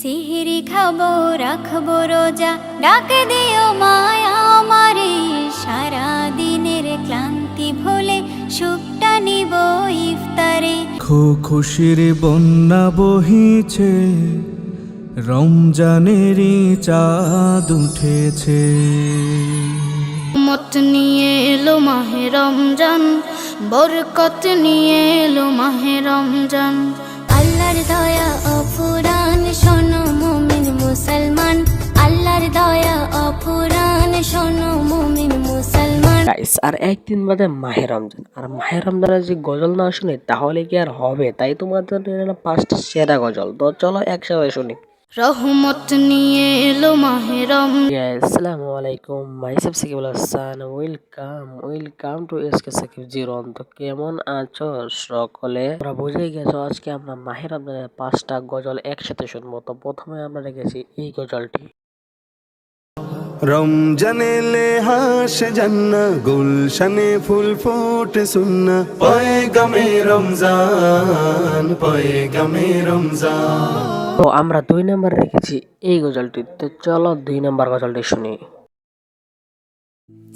সিহিরি খাবো রাখবো রোজা, ডাকে দিও মায়া আমারে, সারা দিনের ক্লান্তি ভুলে সুখটা নিব ইফতারে। খুশির বন্যা বহিছে, রমজানেরই চাঁদ উঠেছে। মত নিয়ে এলো মাহে রমজান, বরকত নিয়ে এলো মাহে রমজান। আল্লাহর দয়া অফুরান, শোনো মুমিন মুসলমান, আল্লাহর দয়া অফুরান, শোনো মুমিন মুসলমান। গাইস, আর একদিন বাদে মাহে রমজান, আর মাহে রমজানের যে গজল না শুনে তাহলে কি আর হবে? তাই তোমাদের জন্য 5টা সেরা গজল, তো চলো একসাথে শুনি। রহমত নিয়ে এলো মাহে রমজান। আসসালামু আলাইকুম, myself Sakibul Hasan. Welcome to SK Sakib জিরন। তো কেমন আছো সকলে? তোমরা বুঝে গেছো আজকে আমরা মাহে রমজানের 5টা গজল একসাথে শুনবো। তো প্রথমে আমরা রেখেছি এই গজলটি। রমজানে এলে হাসে জান্না, গুলশানে ফুল ফোটে সুন্না, পয়গামে রমজান, পয়গামে রমজান। তো আমরা 2 নাম্বার রেখেছি এই গজলটি। তো চলো 2 নাম্বার গজলটি শুনি।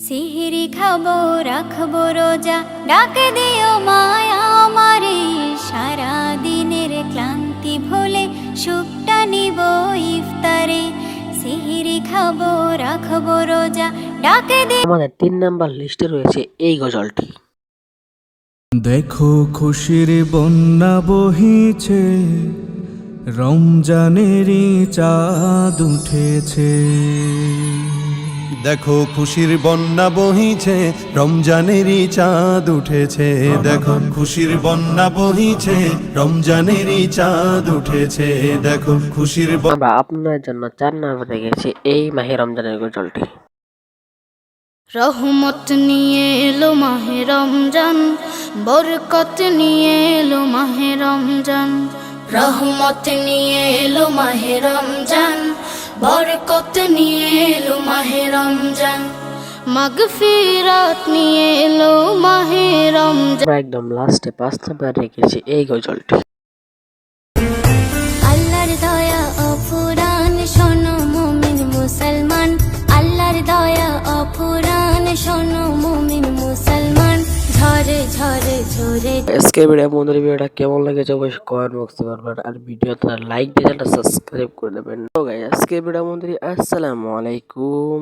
সিহিরি খাবো রাখবো রোজা, ডাকে দিও মায়া আমারে, সারা দিনের ক্লান্তি ভুলে সুখটা নিব ইফতারে। সিহিরি খাবো রাখবো রোজা, ডাকে দিও। আমাদের 3 নাম্বার লিস্টে রয়েছে এই গজলটি। দেখো খুশির বন্যা বহিছে, রমজানেরই চাঁদ উঠেছে। দেখো খুশির বন্যা বহিছে, রমজানেরই চাঁদ উঠেছে। দেখো খুশির বন্যা বহিছে, রমজানেরই চাঁদ উঠেছে। দেখো খুশির আমরা আপনার জন্য 4 নাম্বার রেখেছি এই মাহে রমজানের গজলটি। রহমত নিয়ে এলো মাহে রমজান, বরকত নিয়ে এলো মাহে রমজান। রহমত নিয়ে এলো মাহে রমজান, বরকত নিয়ে এলো মাহে রমজান। মাগফিরাত নিয়ে এলো মাহে রমজান। আমরা একদম লাস্টে 5 নাম্বার রেখেছি এই গজলটি। আল্লাহর দয়া অফুরান, শোনো মুমিন মুসলমান, আল্লাহর দয়া অফুরান, শোনো মুমিন মুসলমান। ঝরে ঝরে ঝরে। আজকে ভিডিওটা কেমন লেগেছে অবশ্যই কমেন্ট বক্সে বলবেন, আর ভিডিওতে লাইক দিয়ে সাবস্ক্রাইব করে দেবেন। তো গাইস, আজকে ভিডিও বন্ধুরা, আসসালামু আলাইকুম।